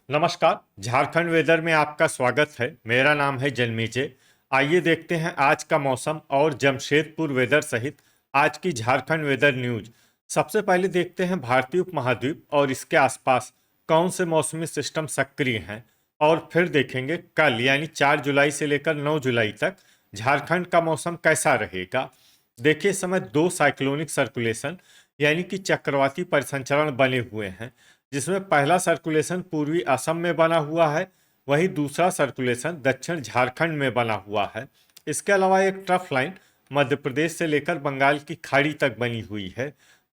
नमस्कार। झारखंड वेदर में आपका स्वागत है। मेरा नाम है जन्मीजे। आइए देखते हैं आज का मौसम और जमशेदपुर वेदर सहित आज की झारखंड वेदर न्यूज। सबसे पहले देखते हैं भारतीय उपमहाद्वीप और इसके आसपास कौन से मौसमी सिस्टम सक्रिय हैं, और फिर देखेंगे कल यानी 4 जुलाई से लेकर 9 जुलाई तक झारखंड का मौसम कैसा रहेगा। देखिए, इस समय दो साइक्लोनिक सर्कुलेशन यानी कि चक्रवाती परिसंचरण बने हुए हैं, जिसमें पहला सर्कुलेशन पूर्वी असम में बना हुआ है, वहीं दूसरा सर्कुलेशन दक्षिण झारखंड में बना हुआ है। इसके अलावा एक ट्रफ लाइन मध्य प्रदेश से लेकर बंगाल की खाड़ी तक बनी हुई है।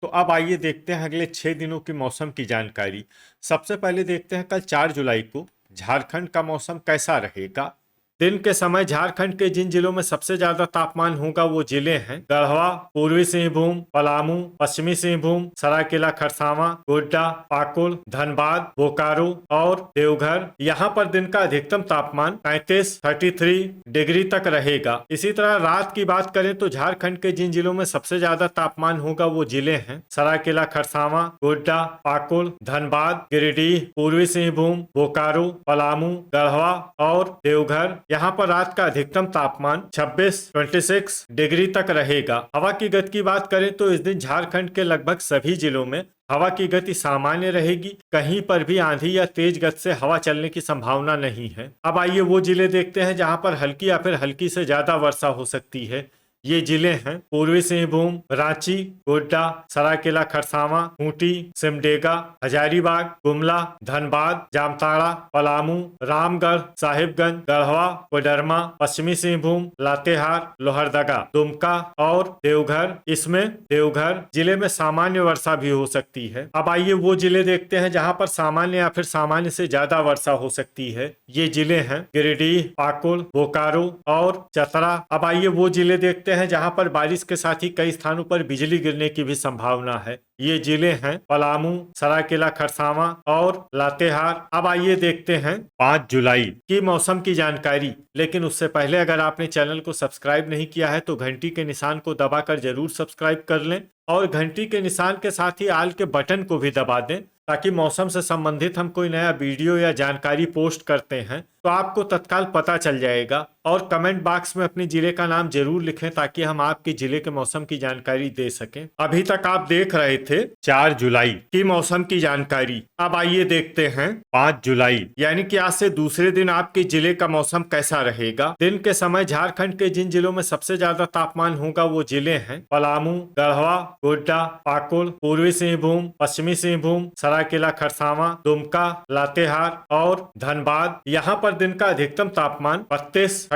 तो अब आइए देखते हैं अगले 6 दिनों की मौसम की जानकारी। सबसे पहले देखते हैं कल 4 जुलाई को झारखंड का मौसम कैसा रहेगा। दिन के समय झारखंड के जिन जिलों में सबसे ज्यादा तापमान होगा वो जिले हैं गढ़वा, पूर्वी सिंहभूम, पलामू, पश्चिमी सिंहभूम, सरायकेला खरसावां, गोड्डा, पाकुड़, धनबाद, बोकारो और देवघर। यहाँ पर दिन का अधिकतम तापमान 33 डिग्री तक रहेगा। इसी तरह रात की बात करें तो झारखंड के जिन जिलों में सबसे ज्यादा तापमान होगा वो जिले हैं सरायकेला खरसावां, गोड्डा, पाकुड़, धनबाद, गिरिडीह, पूर्वी सिंहभूम, बोकारो, पलामू, गढ़वा और देवघर। यहाँ पर रात का अधिकतम तापमान 26 डिग्री तक रहेगा। हवा की गति की बात करें तो इस दिन झारखंड के लगभग सभी जिलों में हवा की गति सामान्य रहेगी। कहीं पर भी आंधी या तेज गति से हवा चलने की संभावना नहीं है। अब आइए वो जिले देखते हैं जहां पर हल्की या फिर हल्की से ज्यादा वर्षा हो सकती है। ये जिले हैं पूर्वी सिंहभूम, रांची, गोड्डा, सरायकेला खरसावां, खूंटी, सिमडेगा, हजारीबाग, गुमला, धनबाद, जामताड़ा, पलामू, रामगढ़, साहिबगंज, गढ़वा, कोडरमा, पश्चिमी सिंहभूम, लातेहार, लोहरदगा, दुमका और देवघर। इसमें देवघर जिले में सामान्य वर्षा भी हो सकती है। अब आइए वो जिले देखते हैं जहां पर सामान्य या फिर सामान्य से ज्यादा वर्षा हो सकती है। ये जिले हैं गिरिडीह, पाकुड़, बोकारो और चतरा। अब आइए वो जिले देखते हैं जहां पर बारिश के साथ ही कई स्थानों पर बिजली गिरने की भी संभावना है। ये जिले हैं पलामू, सरायकेला खरसावां और लातेहार। अब आइए देखते हैं 5 जुलाई की मौसम की जानकारी। लेकिन उससे पहले अगर आपने चैनल को सब्सक्राइब नहीं किया है तो घंटी के निशान को दबाकर जरूर सब्सक्राइब कर लें, और घंटी के निशान के साथ ही आल के बटन को भी दबा दें, ताकि मौसम से संबंधित हम कोई नया वीडियो या जानकारी पोस्ट करते हैं तो आपको तत्काल पता चल जाएगा। और कमेंट बॉक्स में अपने जिले का नाम जरूर लिखें ताकि हम आपके जिले के मौसम की जानकारी दे सकें। अभी तक आप देख रहे थे 4 जुलाई की मौसम की जानकारी। अब आइए देखते हैं 5 जुलाई यानी कि आज से दूसरे दिन आपके जिले का मौसम कैसा रहेगा। दिन के समय झारखंड के जिन जिलों में सबसे ज्यादा तापमान होगा वो जिले हैं पलामू, गढ़वा, गोड्डा, पाकुड़, पूर्वी सिंहभूम, पश्चिमी सिंहभूम, सरायकेला खरसावां, दुमका, लातेहार और धनबाद। यहाँ पर दिन का अधिकतम तापमान 32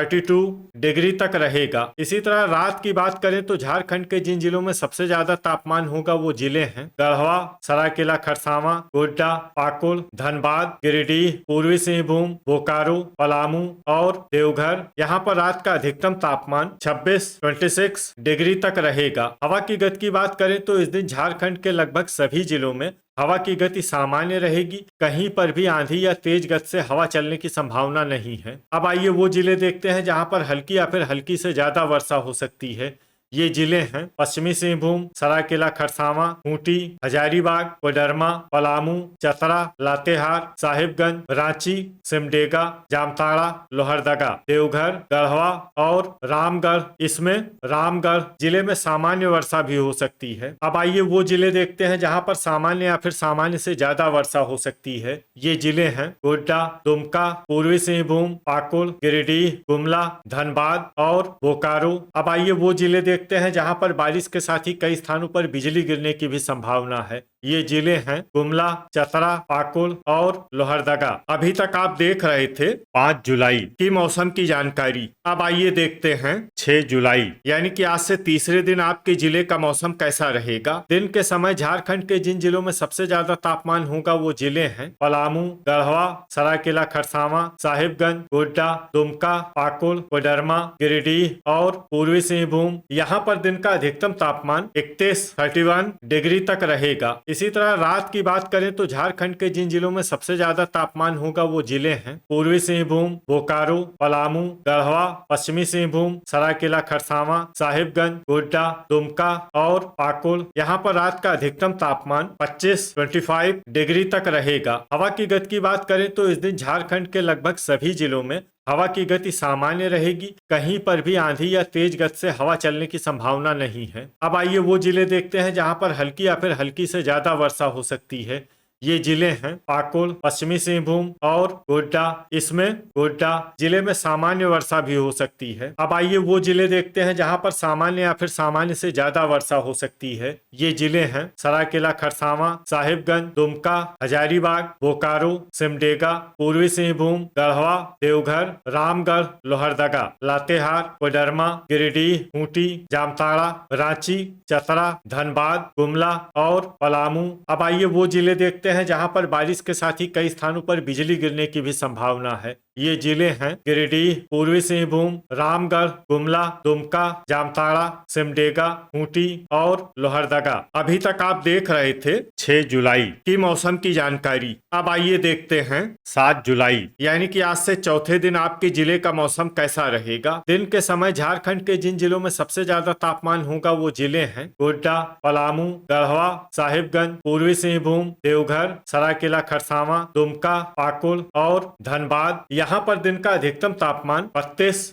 डिग्री तक रहेगा। इसी तरह रात की बात करें तो झारखंड के जिन जिलों में सबसे ज्यादा तापमान होगा वो जिले हैं गढ़वा, सरायकेला खरसावां, गोड्डा, पाकुड़, धनबाद, गिरिडीह, पूर्वी सिंहभूम, बोकारो, पलामू और देवघर। यहाँ पर रात का अधिकतम तापमान 26 डिग्री तक रहेगा। हवा की गति की बात करें तो इस दिन झारखंड के लगभग सभी जिलों में हवा की गति सामान्य रहेगी। कहीं पर भी आंधी या तेज गति से हवा चलने की संभावना नहीं है। अब आइए वो जिले देखते हैं जहां पर हल्की या फिर हल्की से ज्यादा वर्षा हो सकती है। ये जिले हैं पश्चिमी सिंहभूम, सरायकेला खरसावां, खूंटी, हजारीबाग, कोडरमा, पलामू, चतरा, लातेहार, साहिबगंज, रांची, सिमडेगा, जामताड़ा, लोहरदगा, देवघर, गढ़वा और रामगढ़। इसमें रामगढ़ जिले में सामान्य वर्षा भी हो सकती है। अब आइए वो जिले देखते हैं जहां पर सामान्य या फिर सामान्य से ज्यादा वर्षा हो सकती है। ये जिले हैं गोड्डा, दुमका, पूर्वी सिंहभूम, पाकुड़, गिरिडीह, गुमला, धनबाद और बोकारो। अब आइए वो जिले देखते हैं जहां पर बारिश के साथ ही कई स्थानों पर बिजली गिरने की भी संभावना है। ये जिले हैं गुमला, चतरा, पाकुड़ और लोहरदगा। अभी तक आप देख रहे थे 5 जुलाई की मौसम की जानकारी। अब आइए देखते हैं 6 जुलाई यानी कि आज से तीसरे दिन आपके जिले का मौसम कैसा रहेगा। दिन के समय झारखंड के जिन जिलों में सबसे ज्यादा तापमान होगा वो जिले हैं पलामू, गढ़वा, सरायकेला खरसावां, साहिबगंज, गोड्डा, दुमका, पाकुड़, कोडरमा, गिरिडीह और पूर्वी सिंहभूम। यहाँ पर दिन का अधिकतम तापमान 31 डिग्री तक रहेगा। इसी तरह रात की बात करें तो झारखंड के जिन जिलों में सबसे ज्यादा तापमान होगा वो जिले हैं पूर्वी सिंहभूम, बोकारो, पलामू, गढ़वा, पश्चिमी सिंहभूम, सरायकेला खरसावां, साहिबगंज, गोड्डा, दुमका और पाकुड़। यहाँ पर रात का अधिकतम तापमान 25 डिग्री तक रहेगा। हवा की गति की बात करें तो इस दिन झारखंड के लगभग सभी जिलों में हवा की गति सामान्य रहेगी। कहीं पर भी आंधी या तेज गति से हवा चलने की संभावना नहीं है। अब आइए वो जिले देखते हैं जहां पर हल्की या फिर हल्की से ज्यादा वर्षा हो सकती है। ये जिले हैं पाकुड़, पश्चिमी सिंहभूम और गोड्डा। इसमें गोड्डा जिले में सामान्य वर्षा भी हो सकती है। अब आइए वो जिले देखते हैं जहां पर सामान्य या फिर सामान्य से ज्यादा वर्षा हो सकती है। ये जिले हैं सरायकेला खरसावां, साहिबगंज, दुमका, हजारीबाग, बोकारो, सिमडेगा, पूर्वी सिंहभूम, गढ़वा, देवघर, रामगढ़, लोहरदगा, लातेहार, कोडरमा, गिरिडीह, खूंटी, जामताड़ा, रांची, चतरा, धनबाद, गुमला और पलामू। अब आइए वो जिले देखते हैं जहां पर बारिश के साथ ही कई स्थानों पर बिजली गिरने की भी संभावना है। ये जिले हैं गिरिडीह, पूर्वी सिंहभूम, रामगढ़, गुमला, दुमका, जामताड़ा, सिमडेगा, खूंटी और लोहरदगा। अभी तक आप देख रहे थे 6 जुलाई की मौसम की जानकारी। अब आइए देखते हैं 7 जुलाई यानी कि आज से चौथे दिन आपके जिले का मौसम कैसा रहेगा। दिन के समय झारखंड के जिन जिलों में सबसे ज्यादा तापमान होगा वो जिले हैं गोड्डा, पलामू, गढ़वा, साहिबगंज, पूर्वी सिंहभूम, देवघर, सरायकेला खरसावां, दुमका, पाकुड़ और धनबाद। यहाँ पर दिन का अधिकतम तापमान 32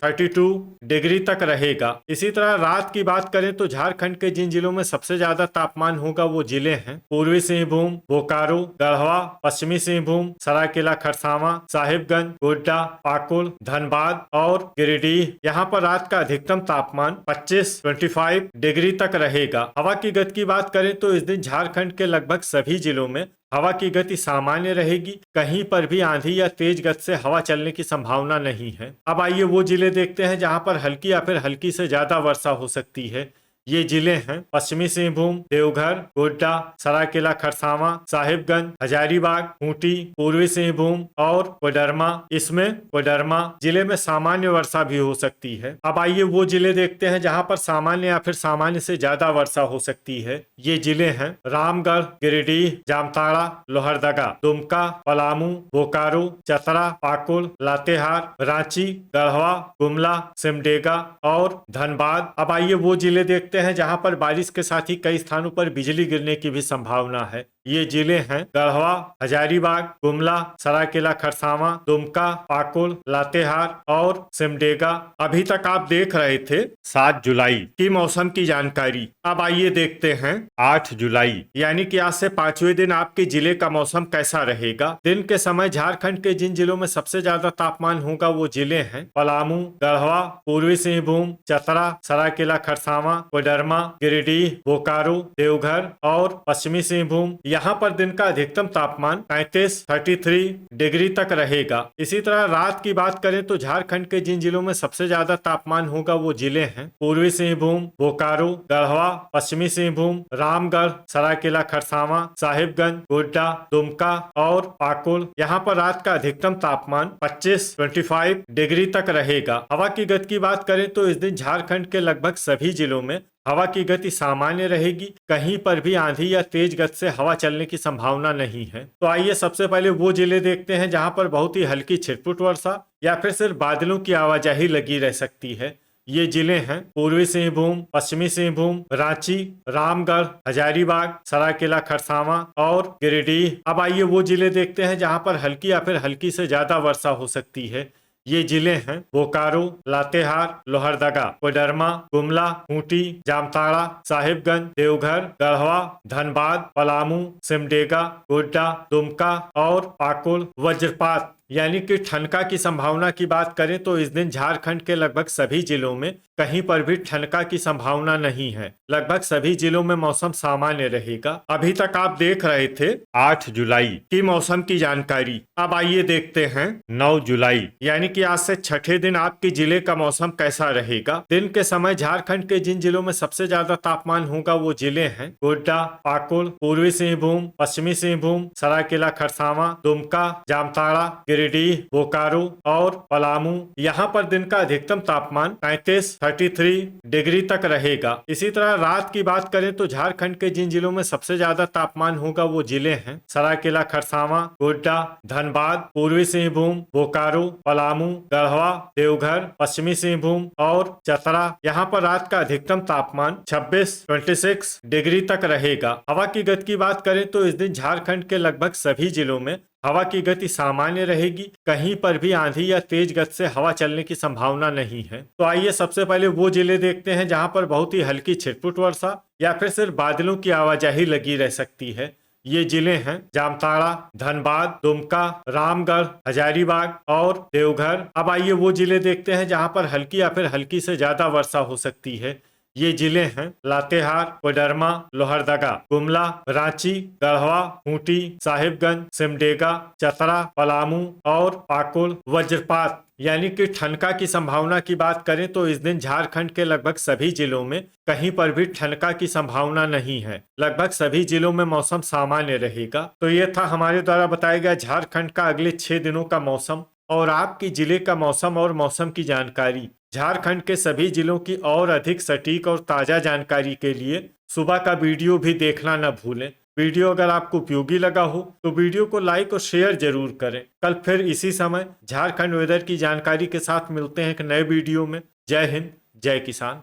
डिग्री तक रहेगा। इसी तरह रात की बात करें तो झारखंड के जिन जिलों में सबसे ज्यादा तापमान होगा वो जिले हैं पूर्वी सिंहभूम, बोकारो, गढ़वा, पश्चिमी सिंहभूम, सरायकेला खरसावां, साहिबगंज, गोड्डा, पाकुड़, धनबाद और गिरिडीह। यहाँ पर रात का अधिकतम तापमान 25 डिग्री तक रहेगा। हवा की गति की बात करें तो इस दिन झारखंड के लगभग सभी जिलों में हवा की गति सामान्य रहेगी। कहीं पर भी आंधी या तेज गति से हवा चलने की संभावना नहीं है। अब आइए वो जिले देखते हैं जहां पर हल्की या फिर हल्की से ज्यादा वर्षा हो सकती है। ये जिले हैं पश्चिमी सिंहभूम, देवघर, गोड्डा, सरायकेला खरसावां, साहिबगंज, हजारीबाग, खूंटी, पूर्वी सिंहभूम और कोडरमा। इसमें कोडरमा जिले में सामान्य वर्षा भी हो सकती है। अब आइए वो जिले देखते हैं जहां पर सामान्य या फिर सामान्य से ज्यादा वर्षा हो सकती है। ये जिले हैं रामगढ़, गिरिडीह, जामताड़ा, लोहरदगा, दुमका, पलामू, बोकारो, चतरा, पाकुड़, लातेहार, रांची, गढ़वा, गुमला, सिमडेगा और धनबाद। अब आइए वो जिले देखते हैं जहां पर बारिश के साथ ही कई स्थानों पर बिजली गिरने की भी संभावना है। ये जिले हैं गढ़वा, हजारीबाग, गुमला, सरायकेला खरसावां, दुमका, पाकुड़, लातेहार और सिमडेगा। अभी तक आप देख रहे थे 7 जुलाई की मौसम की जानकारी। अब आइए देखते हैं 8 जुलाई यानी कि आज से 5वें दिन आपके जिले का मौसम कैसा रहेगा। दिन के समय झारखंड के जिन जिलों में सबसे ज्यादा तापमान होगा वो जिले हैं पलामू, गढ़वा, पूर्वी सिंहभूम, चतरा, सरायकेला खरसावां, कोडरमा, गिरिडीह, बोकारो, देवघर और पश्चिमी सिंहभूम। यहाँ पर दिन का अधिकतम तापमान 33 डिग्री तक रहेगा। इसी तरह रात की बात करें तो झारखंड के जिन जिलों में सबसे ज्यादा तापमान होगा वो जिले हैं पूर्वी सिंहभूम, बोकारो, गढ़वा, पश्चिमी सिंहभूम, रामगढ़, सरायकेला खरसावां, साहिबगंज, गोड्डा, दुमका और पाकुड़। यहाँ पर रात का अधिकतम तापमान 25 डिग्री तक रहेगा। हवा की गति की बात करें तो इस दिन झारखंड के लगभग सभी जिलों में हवा की गति सामान्य रहेगी। कहीं पर भी आंधी या तेज गति से हवा चलने की संभावना नहीं है। तो आइए सबसे पहले वो जिले देखते हैं जहां पर बहुत ही हल्की छिटपुट वर्षा या फिर सिर्फ बादलों की आवाजाही लगी रह सकती है। ये जिले हैं पूर्वी सिंहभूम, पश्चिमी सिंहभूम, रांची, रामगढ़, हजारीबाग, सरायकेला खरसावां और गिरिडीह। अब आइए वो जिले देखते हैं जहां पर हल्की या फिर हल्की से ज्यादा वर्षा हो सकती है। ये जिले हैं बोकारो, लातेहार, लोहरदगा, कोडरमा, गुमला, खूंटी, जामताड़ा, साहिबगंज, देवघर, गढ़वा, धनबाद, पलामू, सिमडेगा, गोड्डा, दुमका और पाकुड़। वज्रपात यानी कि ठनका की संभावना की बात करें तो इस दिन झारखंड के लगभग सभी जिलों में कहीं पर भी ठनका की संभावना नहीं है। लगभग सभी जिलों में मौसम सामान्य रहेगा। अभी तक आप देख रहे थे 8 जुलाई की मौसम की जानकारी। अब आइए देखते हैं 9 जुलाई यानी कि आज से छठे दिन आपके जिले का मौसम कैसा रहेगा। दिन के समय झारखंड के जिन जिलों में सबसे ज्यादा तापमान होगा वो जिले हैं गोड्डा, पाकुड़, पूर्वी सिंहभूम, पश्चिमी सिंहभूम, सरायकेला खरसावां, दुमका, जामताड़ा, गिरिडीह गिरिडीह, बोकारो और पलामू। यहाँ पर दिन का अधिकतम तापमान 33 डिग्री तक रहेगा। इसी तरह रात की बात करें तो झारखंड के जिन जिलों में सबसे ज्यादा तापमान होगा वो जिले हैं सरायकेला, खरसावां, गोड्डा, धनबाद, पूर्वी सिंहभूम, बोकारो, पलामू, गढ़वा, देवघर, पश्चिमी सिंहभूम और चतरा। यहाँ पर रात का अधिकतम तापमान 26 डिग्री तक रहेगा। हवा की गति की बात करें तो इस दिन झारखंड के लगभग सभी जिलों में हवा की गति सामान्य रहेगी। कहीं पर भी आंधी या तेज गति से हवा चलने की संभावना नहीं है। तो आइए सबसे पहले वो जिले देखते हैं जहां पर बहुत ही हल्की छिटपुट वर्षा या फिर सिर्फ बादलों की आवाजाही लगी रह सकती है। ये जिले हैं जामताड़ा, धनबाद, दुमका, रामगढ़, हजारीबाग और देवघर। अब आइए वो जिले देखते हैं जहां पर हल्की या फिर हल्की से ज्यादा वर्षा हो सकती है। ये जिले हैं लातेहार, कोडरमा, लोहरदगा, गुमला, रांची, गढ़वा, खूंटी, साहिबगंज, सिमडेगा, चतरा, पलामू और पाकुड़। वज्रपात यानी कि ठनका की संभावना की बात करें तो इस दिन झारखंड के लगभग सभी जिलों में कहीं पर भी ठनका की संभावना नहीं है। लगभग सभी जिलों में मौसम सामान्य रहेगा। तो ये था हमारे द्वारा बताया गया झारखंड का अगले 6 दिनों का मौसम और आपकी जिले का मौसम और मौसम की जानकारी। झारखंड के सभी जिलों की और अधिक सटीक और ताजा जानकारी के लिए सुबह का वीडियो भी देखना न भूलें। वीडियो अगर आपको उपयोगी लगा हो तो वीडियो को लाइक और शेयर जरूर करें। कल फिर इसी समय झारखंड वेदर की जानकारी के साथ मिलते हैं एक नए वीडियो में। जय हिंद, जय किसान।